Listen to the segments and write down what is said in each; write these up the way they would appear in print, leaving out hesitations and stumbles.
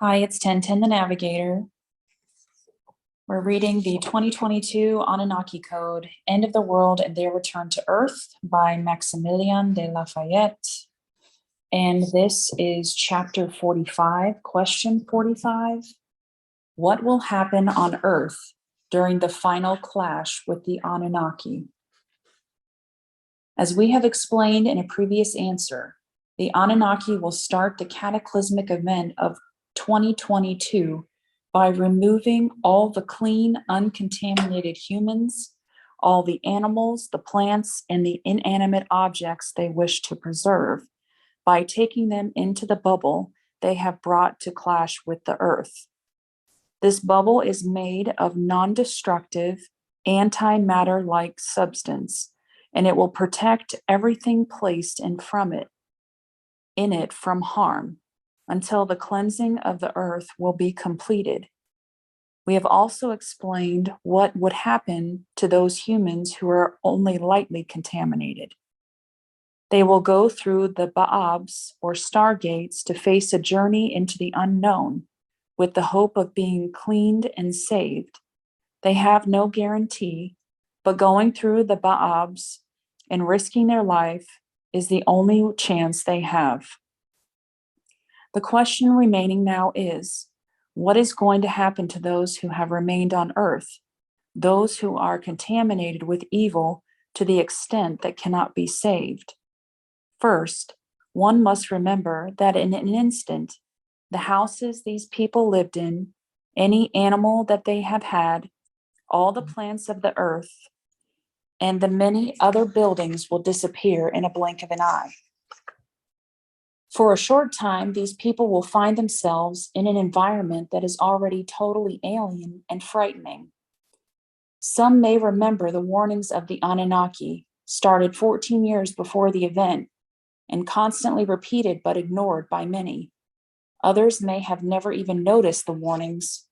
Hi, it's 1010 the Navigator. We're reading the 2022 Anunnaki Code, End of the World and Their Return to Earth by Maximillien de Lafayette. And this is chapter 45, question 45. What will happen on Earth during the final clash with the Anunnaki? As we have explained in a previous answer, the Anunnaki will start the cataclysmic event of 2022 by removing all the clean, uncontaminated humans, all the animals, the plants, and the inanimate objects they wish to preserve, by taking them into the bubble they have brought to clash with the earth. This bubble is made of non-destructive, antimatter-like substance, and it will protect everything placed in it from harm, until the cleansing of the earth will be completed. We have also explained what would happen to those humans who are only lightly contaminated. They will go through the Ba'abs or stargates to face a journey into the unknown with the hope of being cleaned and saved. They have no guarantee, but going through the Ba'abs and risking their life is the only chance they have. The question remaining now is, what is going to happen to those who have remained on Earth, those who are contaminated with evil to the extent that cannot be saved? First, one must remember that in an instant, the houses these people lived in, any animal that they have had, all the plants of the earth, and the many other buildings will disappear in a blink of an eye. For a short time, these people will find themselves in an environment that is already totally alien and frightening. Some may remember the warnings of the Anunnaki, started 14 years before the event, and constantly repeated but ignored by many. Others may have never even noticed the warnings,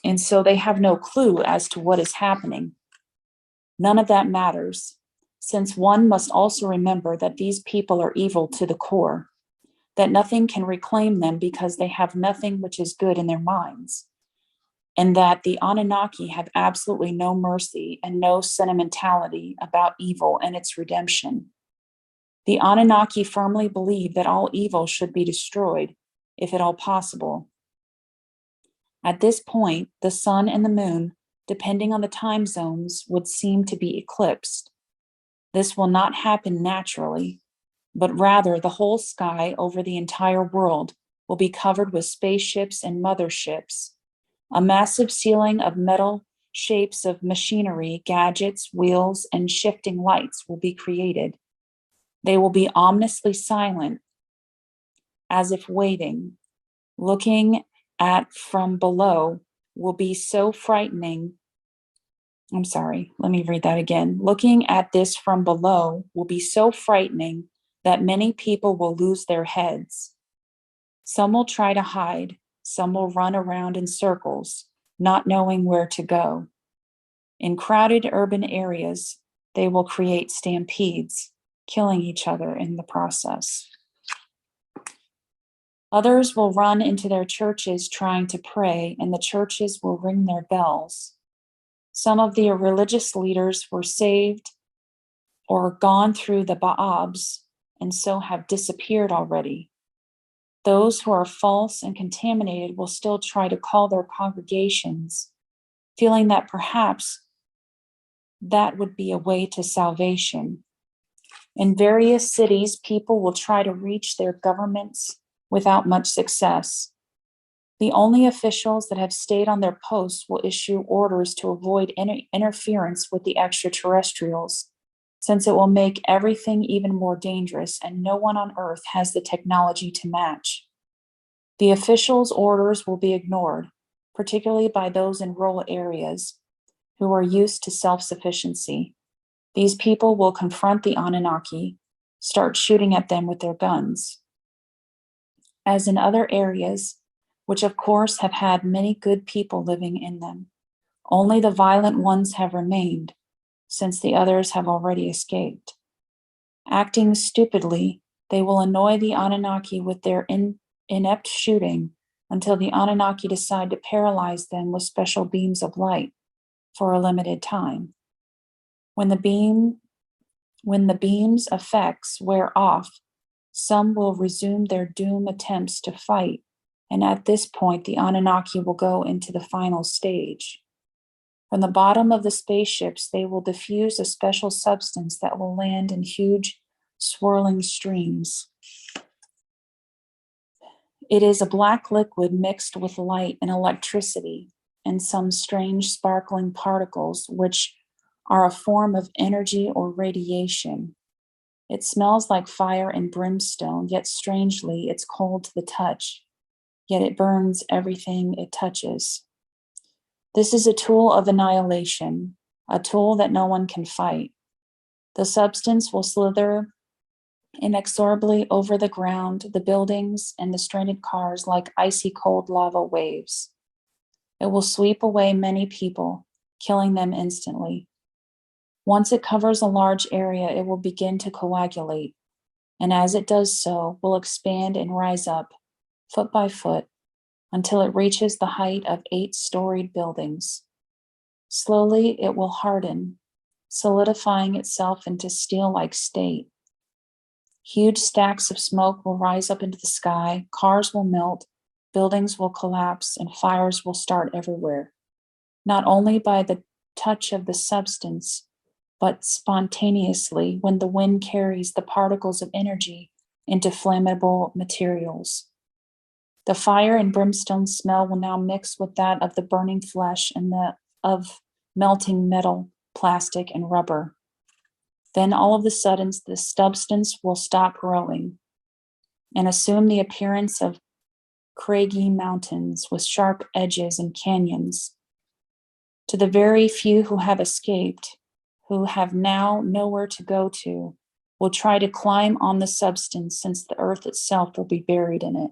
and so they have no clue as to what is happening. None of that matters, since one must also remember that these people are evil to the core, that nothing can reclaim them because they have nothing which is good in their minds, and that the Anunnaki have absolutely no mercy and no sentimentality about evil and its redemption. The Anunnaki firmly believe that all evil should be destroyed, if at all possible. At this point, the sun and the moon, depending on the time zones, would seem to be eclipsed. This will not happen naturally, but rather the whole sky over the entire world will be covered with spaceships and motherships. A massive ceiling of metal shapes of machinery, gadgets, wheels, and shifting lights will be created. They will be ominously silent, as if waiting. Looking at from below will be so frightening. Let me read that again. Looking at this from below will be so frightening that many people will lose their heads. Some will try to hide, some will run around in circles, not knowing where to go. In crowded urban areas, they will create stampedes, killing each other in the process. Others will run into their churches trying to pray, and the churches will ring their bells. Some of the religious leaders were saved or gone through the Ba'abs, and so have disappeared already. Those who are false and contaminated will still try to call their congregations, feeling that perhaps that would be a way to salvation. In various cities, people will try to reach their governments without much success. The only officials that have stayed on their posts will issue orders to avoid any interference with the extraterrestrials, since it will make everything even more dangerous and no one on Earth has the technology to match. The officials' orders will be ignored, particularly by those in rural areas who are used to self-sufficiency. These people will confront the Anunnaki, start shooting at them with their guns. As in other areas, which of course have had many good people living in them, only the violent ones have remained, since the others have already escaped. Acting stupidly, they will annoy the Anunnaki with their inept shooting until the Anunnaki decide to paralyze them with special beams of light for a limited time. When the beam's effects wear off, some will resume their doomed attempts to fight, and at this point, the Anunnaki will go into the final stage. From the bottom of the spaceships, they will diffuse a special substance that will land in huge, swirling streams. It is a black liquid mixed with light and electricity and some strange sparkling particles, which are a form of energy or radiation. It smells like fire and brimstone, yet strangely, it's cold to the touch, yet it burns everything it touches. This is a tool of annihilation, a tool that no one can fight. The substance will slither inexorably over the ground, the buildings, and the stranded cars like icy cold lava waves. It will sweep away many people, killing them instantly. Once it covers a large area, it will begin to coagulate, and as it does so, will expand and rise up, foot by foot, until it reaches the height of 8-storied buildings. Slowly, it will harden, solidifying itself into steel-like state. Huge stacks of smoke will rise up into the sky, cars will melt, buildings will collapse, and fires will start everywhere, not only by the touch of the substance, but spontaneously when the wind carries the particles of energy into flammable materials. The fire and brimstone smell will now mix with that of the burning flesh and of melting metal, plastic, and rubber. Then all of a sudden, the substance will stop growing and assume the appearance of craggy mountains with sharp edges and canyons. To the very few who have escaped, who have now nowhere to go to, will try to climb on the substance since the earth itself will be buried in it.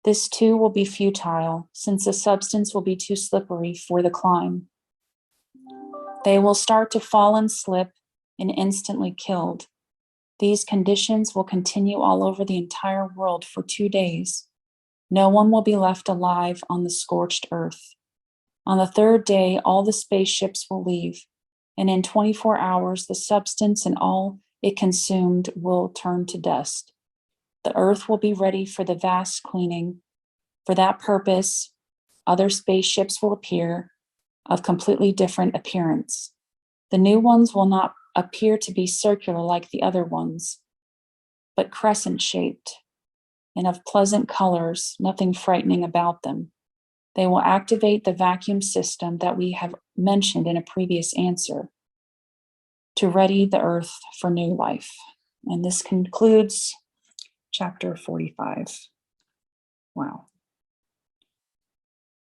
This too will be futile, since the substance will be too slippery for the climb. They will start to fall and slip and instantly killed. These conditions will continue all over the entire world for 2 days. No one will be left alive on the scorched earth. On the 3rd day, all the spaceships will leave, and in 24 hours, the substance and all it consumed will turn to dust. The earth will be ready for the vast cleaning. For that purpose, other spaceships will appear of completely different appearance. The new ones will not appear to be circular like the other ones, but crescent-shaped and of pleasant colors, nothing frightening about them. They will activate the vacuum system that we have mentioned in a previous answer to ready the earth for new life. And this concludes chapter 45. Wow.